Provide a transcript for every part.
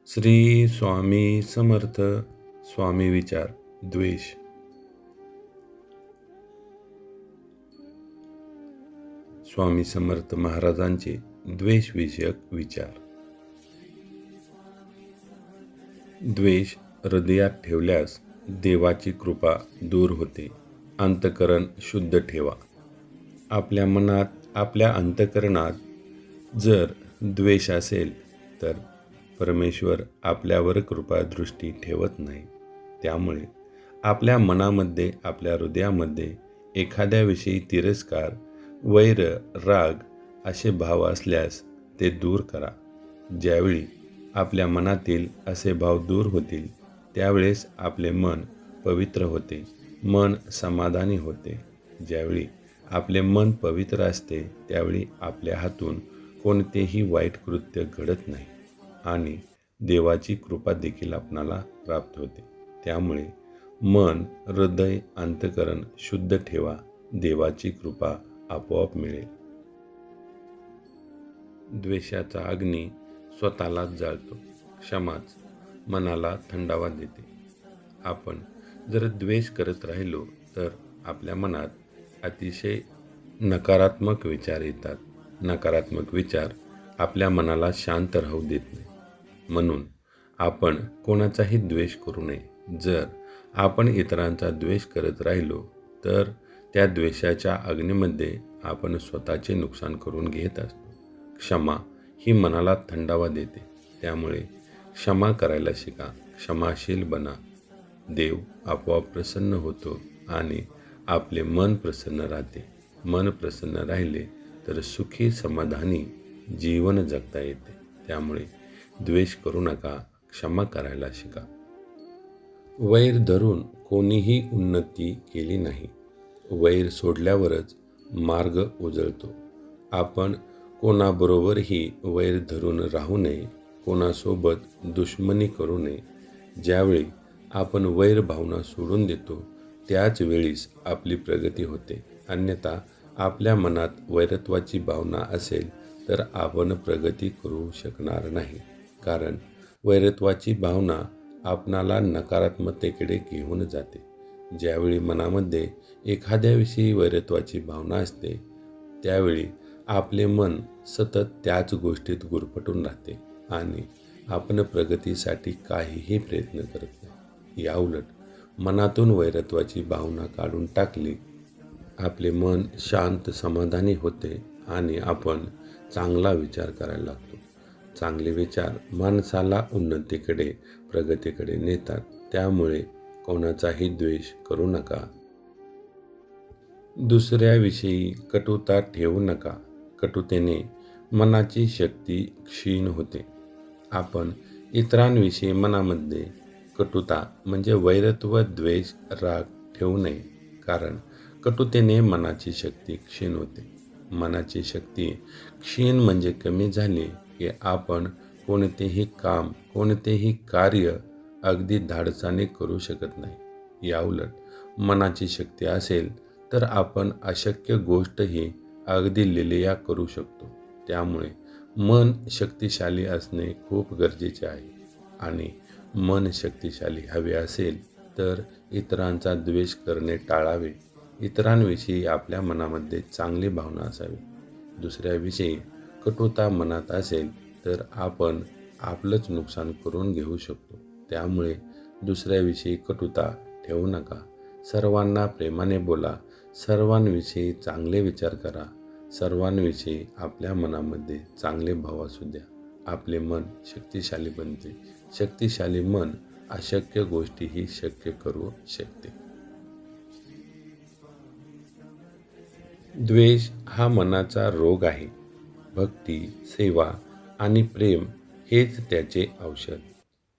श्री स्वामी समर्थ. स्वामी विचार. द्वेष. स्वामी समर्थ महाराजांचे द्वेषविषयक विचार. द्वेष हृदयात ठेवल्यास देवाची कृपा दूर होते. अंतःकरण शुद्ध ठेवा. आपल्या मनात, आपल्या अंतःकरणात जर द्वेष असेल तर परमेश्वर आपल्यावर कृपादृष्टी ठेवत नाही. त्यामुळे आपल्या मनामध्ये, आपल्या हृदयामध्ये एखाद्याविषयी तिरस्कार, वैर, राग असे भाव असल्यास ते दूर करा. ज्यावेळी आपल्या मनातील असे भाव दूर होतील त्यावेळेस आपले मन पवित्र होते, मन समाधानी होते. ज्यावेळी आपले मन पवित्र असते त्यावेळी आपल्या हातून कोणतेही वाईट कृत्य घडत नाही आणि देवाची कृपा देखील आपणाला प्राप्त होते. त्यामुळे मन, हृदय, अंतःकरण शुद्ध ठेवा. देवाची कृपा आपोआप मिळेल. द्वेषाचा अग्नी स्वतःलाच जाळतो. क्षमाच मनाला थंडावा देते. आपण जर द्वेष करत राहिलो तर आपल्या मनात अतिशय नकारात्मक विचार येतात. नकारात्मक विचार आपल्या मनाला शांत राहू देत नाही. म्हणून आपण कोणाचाही द्वेष करू नये. जर आपण इतरांचा द्वेष करत राहिलो तर त्या द्वेषाच्या अग्नीमध्ये आपण स्वतःचे नुकसान करून घेत असतो. क्षमा ही मनाला थंडावा देते. त्यामुळे क्षमा करायला शिका. क्षमाशील बना. देव आपोआप प्रसन्न होतो आणि आपले मन प्रसन्न राहते. मन प्रसन्न राहिले तर सुखी समाधानी जीवन जगता येते. त्यामुळे द्वेष करू नका. क्षमा करायला शिका. वैर धरून कोणीही उन्नती केली नाही. वैर सोडल्यावरच मार्ग उजळतो. आपण कोणाबरोबरही वैर धरून राहू नये. कोणासोबत दुश्मनी करू नये. ज्यावेळी आपण वैर भावना सोडून देतो त्याच वेळीस आपली प्रगती होते. अन्यथा आपल्या मनात वैरत्वाची भावना असेल तर आपण प्रगती करू शकणार नाही. कारण वैरत्वाची भावना आपणाला नकारात्मकतेकडे घेऊन जाते. ज्यावेळी मनामध्ये एखाद्याविषयी वैरत्वाची भावना असते त्यावेळी आपले मन सतत त्याच गोष्टीत गुरफटून राहते आणि आपण प्रगतीसाठी काहीही प्रयत्न करत नाही. याउलट मनातून वैरत्वाची भावना काढून टाकली, आपले मन शांत समाधानी होते आणि आपण चांगला विचार करायला लागतो. चांगले विचार माणसाला उन्नतीकडे, प्रगतीकडे नेतात. त्यामुळे कोणाचाही द्वेष करू नका. दुसऱ्याविषयी कटुता ठेवू नका. कटुतेने मनाची शक्ती क्षीण होते. आपण इतरांविषयी मनामध्ये कटुता म्हणजे वैरत्व, द्वेष, राग ठेवू नये. कारण कटुतेने मनाची शक्ती क्षीण होते. मनाची शक्ती क्षीण म्हणजे कमी झाली की आपण कोणतेही काम, कोणतेही कार्य अगदी धाडसाने करू शकत नाही. याउलट मनाची शक्ती असेल तर आपण अशक्य गोष्टही अगदी लिलया करू शकतो. त्यामुळे मन शक्तिशाली असणे खूप गरजेचे आहे. आणि मन शक्तिशाली हवे असेल तर इतरांचा द्वेष करणे टाळावे. इतरांविषयी आपल्या मनामध्ये चांगली भावना असावी. दुसऱ्याविषयी कटुता मनात असेल तर आपण आपलंच नुकसान करून घेऊ शकतो. त्यामुळे दुसऱ्याविषयी कटुता ठेवू नका. सर्वांना प्रेमाने बोला. सर्वांविषयी चांगले विचार करा. सर्वांविषयी आपल्या मनामध्ये चांगले भाव असू द्या. आपले मन शक्तिशाली बनते. शक्तिशाली मन अशक्य गोष्टीही शक्य करू शकते. द्वेष हा मनाचा रोग आहे. भक्ती, सेवा आणि प्रेम हेच त्याचे औषध.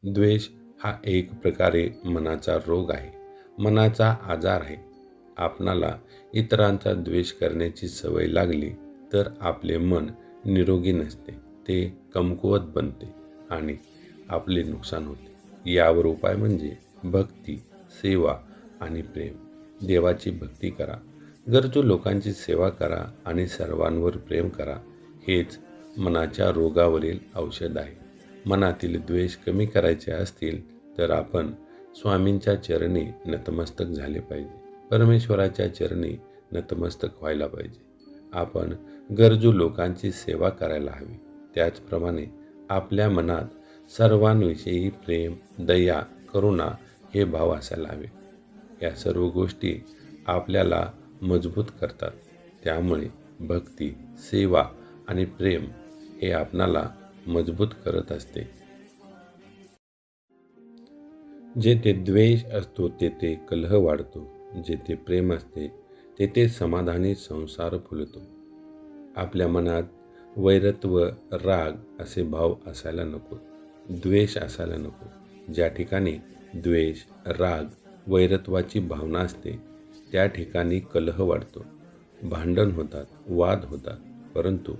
द्वेष हा एक प्रकारे मनाचा रोग आहे, मनाचा आजार आहे. आपणाला इतरांचा द्वेष करण्याची सवय लागली तर आपले मन निरोगी नसते. ते कमकुवत बनते आणि आपले नुकसान होते. यावर उपाय म्हणजे भक्ती, सेवा आणि प्रेम. देवाची भक्ती करा. गरजू लोकांची सेवा करा आणि सर्वांवर प्रेम करा. हेच मनाच्या रोगावरील औषध आहे. मनातील द्वेष कमी करायचे असतील तर आपण स्वामींच्या चरणी नतमस्तक झाले पाहिजे. परमेश्वराच्या चरणी नतमस्तक व्हायला पाहिजे. आपण गरजू लोकांची सेवा करायला हवी. त्याचप्रमाणे आपल्या मनात सर्वांविषयी प्रेम, दया, करुणा हे भाव असायला हवे. या सर्व गोष्टी आपल्याला मजबूत करतात. त्यामुळे भक्ती, सेवा आणि प्रेम हे आपणाला मजबूत करत असते. जेथे द्वेष असतो तेथे कलह वाढतो. जेथे प्रेम असते तेथे समाधानी संसार फुलतो. आपल्या मनात वैरत्व, राग असे भाव असायला नको. द्वेष असायला नको. ज्या ठिकाणी द्वेष, राग, वैरत्वाची भावना असते त्या ठिकाणी कलह वाढतो, भांडण होतात, वाद होतात. परंतु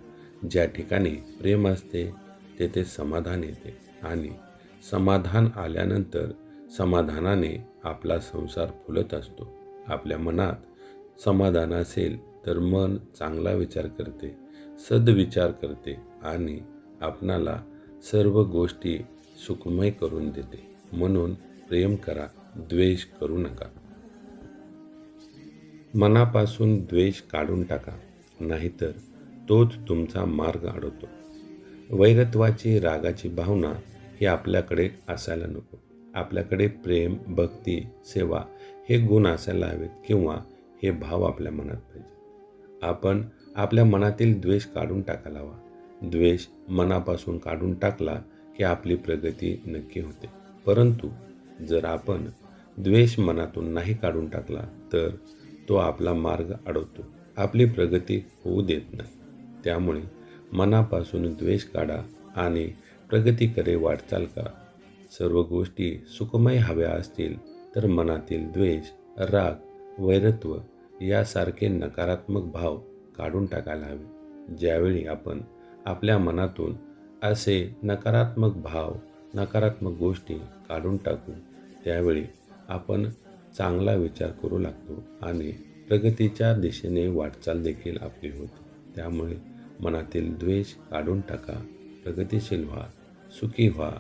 ज्या ठिकाणी प्रेम असते तेथे समाधान येते आणि समाधान आल्यानंतर समाधानाने आपला संसार फुलत असतो. आपल्या मनात समाधान असेल तर मन चांगला विचार करते, सद्विचार करते आणि आपणाला सर्व गोष्टी सुखमय करून देते. म्हणून प्रेम करा, द्वेष करू नका. मनापासून द्वेष काढून टाका, नाहीतर तोच तुमचा मार्ग अडवतो. वैरत्वाची, रागाची भावना ही आपल्याकडे असायला नको. आपल्याकडे प्रेम, भक्ती, सेवा हे गुण असायला हवेत किंवा हे भाव आपल्या मनात पाहिजे. आपण आपल्या मनातील द्वेष काढून टाकायला हवा. द्वेष मनापासून काढून टाकला की आपली प्रगती नक्की होते. परंतु जर आपण द्वेष मनातून नाही काढून टाकला तर तो आपला मार्ग अडवतो, आपली प्रगती होऊ देत नाही. त्यामुळे मनापासून द्वेष काढा आणि प्रगतीकडे वाटचाल करा. सर्व गोष्टी सुखमय हव्या असतील तर मनातील द्वेष, राग, वैरत्व यासारखे नकारात्मक भाव काढून टाकायला हवे. ज्यावेळी आपण आपल्या मनातून असे नकारात्मक भाव, नकारात्मक गोष्टी काढून टाकू त्यावेळी आपण चांगला विचार करू लागतो आणि प्रगतीच्या दिशेने वाटचाल देखील आपली होते. त्यामुळे मनातील द्वेष काढून टाका, प्रगतिशील व्हा, सुखी व्हा.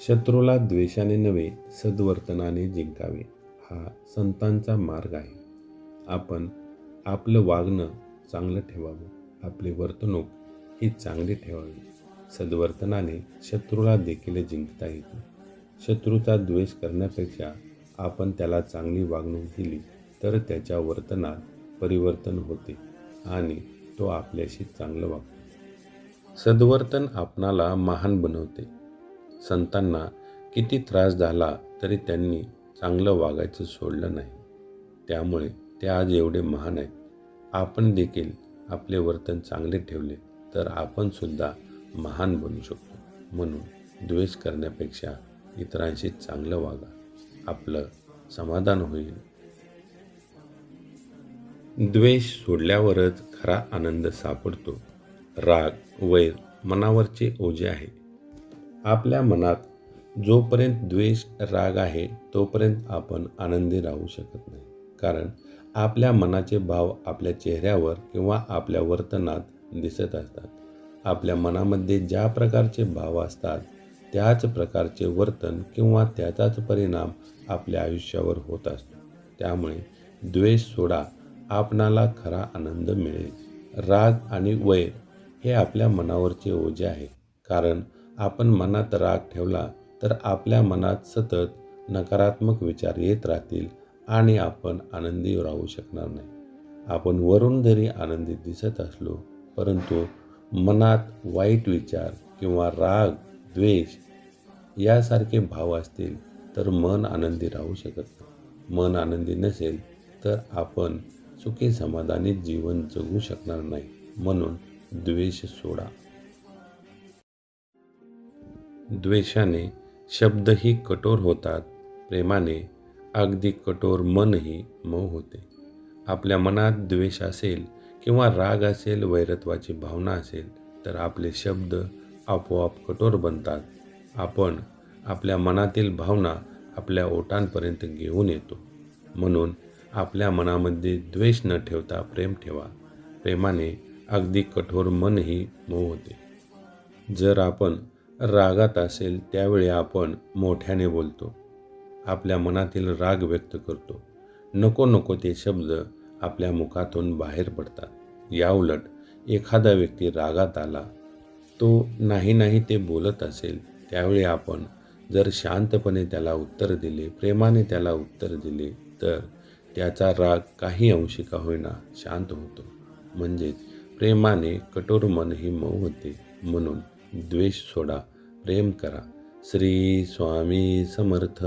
शत्रूला द्वेषाने नव्हे सद्वर्तनाने जिंकावे हा संतांचा मार्ग आहे. आपण आपलं वागणं चांगलं ठेवावं, आपली वर्तणूक ही चांगली ठेवावी. सद्वर्तनाने शत्रूला देखील जिंकता येते. शत्रूचा द्वेष करण्यापेक्षा आपण त्याला चांगली वागणूक दिली तर त्याच्या वर्तनात परिवर्तन होते आणि तो आपल्याशी चांगलं वागतो. सद्वर्तन आपणाला महान बनवते. संतांना किती त्रास झाला तरी त्यांनी चांगलं वागायचं सोडलं नाही. त्यामुळे ते आज एवढे महान आहेत. आपण देखील आपले वर्तन चांगले ठेवले तर आपण सुद्धा महान बनू शकतो. म्हणून द्वेष करण्यापेक्षा इतरांशी चांगलं वागा, आपलं समाधान होईल. द्वेष सोडल्यावरच खरा आनंद सापडतो. राग, वैर मनावरचे ओझे आहे. आपल्या मनात जोपर्यंत द्वेष, राग आहे तोपर्यंत आपण आनंदी राहू शकत नाही. कारण आपल्या मनाचे भाव आपल्या चेहऱ्यावर किंवा आपल्या वर्तनात दिसत असतात. आपल्या मनामध्ये ज्या प्रकारचे भाव असतात त्याच प्रकारचे वर्तन किंवा त्याचाच परिणाम आपल्या आयुष्यावर होत असतो. त्यामुळे द्वेष सोडा, आपणाला खरा आनंद मिळेल. राग आणि वैर हे आपल्या मनावरचे ओझे आहे. कारण आपण मनात राग ठेवला तर आपल्या मनात सतत नकारात्मक विचार येत राहतील आणि आपण आनंदी राहू शकणार नाही. आपण वरून जरी आनंदी दिसत असलो परंतु मनात वाईट विचार किंवा राग, द्वेष यासारखे भाव असतील तर मन आनंदी राहू शकत नाही. मन आनंदी नसेल तर आपण सुखी समाधानी जीवन जगू शकणार नाही. म्हणून द्वेष सोडा. द्वेषाने शब्दही कठोर होतात, प्रेमाने अगदी कठोर मनही मऊ होते. आपल्या मनात द्वेष असेल किंवा राग असेल, वैरत्वाची भावना असेल तर आपले शब्द आपोआप कठोर बनतात. आपण आपल्या मनातील भावना आपल्या ओठांपर्यंत घेऊन येतो. म्हणून आपल्या मनामध्ये द्वेष न ठेवता प्रेम ठेवा. प्रेमाने अगदी कठोर मनही मऊ होते. जर आपण रागात असेल त्यावेळी आपण मोठ्याने बोलतो, आपल्या मनातील राग व्यक्त करतो. नको नको ते शब्द आपल्या मुखातून बाहेर पडतात. याउलट एखादा व्यक्ती रागात आला, तो नाही नाही ते बोलत असेल त्यावेळी आपण जर शांतपणे त्याला उत्तर दिले, प्रेमाने त्याला उत्तर दिले, तर त्याचा राग काही अंशी का होईना शांत होतो. म्हणजेच प्रेमाने कठोर मनही मऊ होते. म्हणून द्वेष सोडा, प्रेम करा. श्री स्वामी समर्थ.